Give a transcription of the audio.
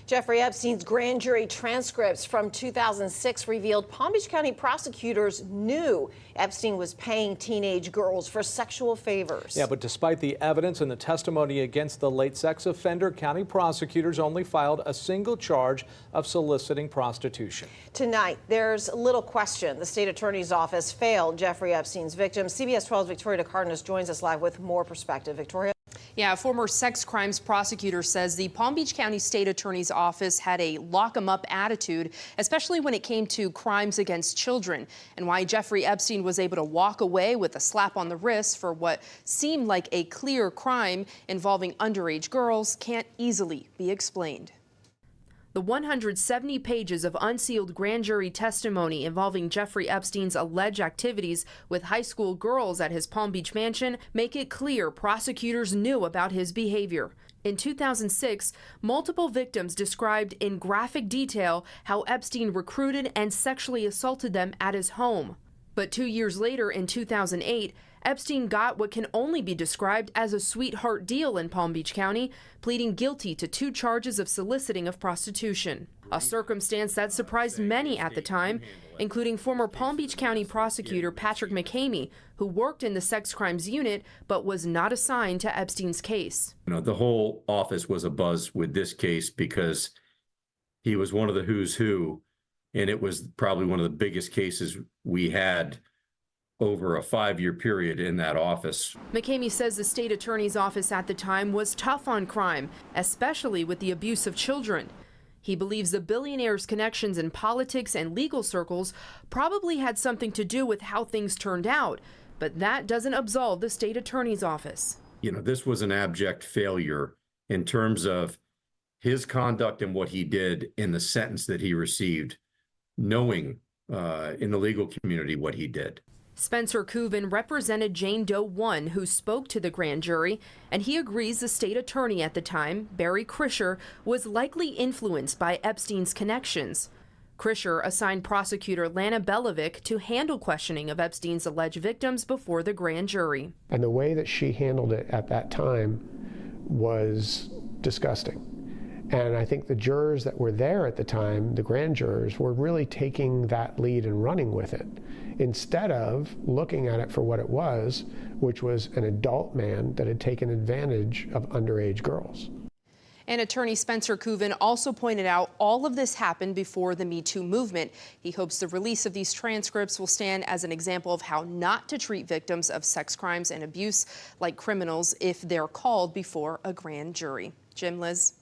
Jeffrey Epstein's grand jury transcripts from 2006 revealed Palm Beach County prosecutors knew Epstein was paying teenage girls for sexual favors. Yeah, but despite the evidence and the testimony against the late sex offender, county prosecutors only filed a single charge of soliciting prostitution. Tonight, there's little question the state attorney's office failed Jeffrey Epstein's victims. CBS 12's Victoria DeCardenas joins us live with more perspective. Victoria? Yeah, a former sex crimes prosecutor says the Palm Beach County State Attorney's Office had a lock-em-up attitude, especially when it came to crimes against children, and why Jeffrey Epstein was able to walk away with a slap on the wrist for what seemed like a clear crime involving underage girls can't easily be explained. The 170 pages of unsealed grand jury testimony involving Jeffrey Epstein's alleged activities with high school girls at his Palm Beach mansion make it clear prosecutors knew about his behavior. In 2006, multiple victims described in graphic detail how Epstein recruited and sexually assaulted them at his home. But 2 years later, in 2008, Epstein got what can only be described as a sweetheart deal in Palm Beach County, pleading guilty to 2 charges of soliciting of prostitution, a circumstance that surprised many at the time, including former Palm Beach County prosecutor Patrick McKamey, who worked in the sex crimes unit but was not assigned to Epstein's case. The whole office was abuzz with this case because he was one of the who's who, and it was probably one of the biggest cases we had over a 5-year period in that office. McKamey says the state attorney's office at the time was tough on crime, especially with the abuse of children. He believes the billionaire's connections in politics and legal circles probably had something to do with how things turned out, but that doesn't absolve the state attorney's office. This was an abject failure in terms of his conduct and what he did in the sentence that he received, knowing in the legal community what he did. Spencer Coven represented Jane Doe 1, who spoke to the grand jury, and he agrees the state attorney at the time, Barry Krischer, was likely influenced by Epstein's connections. Krischer assigned prosecutor Lana Belovic to handle questioning of Epstein's alleged victims before the grand jury. And the way that she handled it at that time was disgusting. And I think the jurors that were there at the time, the grand jurors, were really taking that lead and running with it, instead of looking at it for what it was, which was an adult man that had taken advantage of underage girls. And attorney Spencer Coven also pointed out all of this happened before the Me Too movement. He hopes the release of these transcripts will stand as an example of how not to treat victims of sex crimes and abuse like criminals if they're called before a grand jury. Jim, Liz.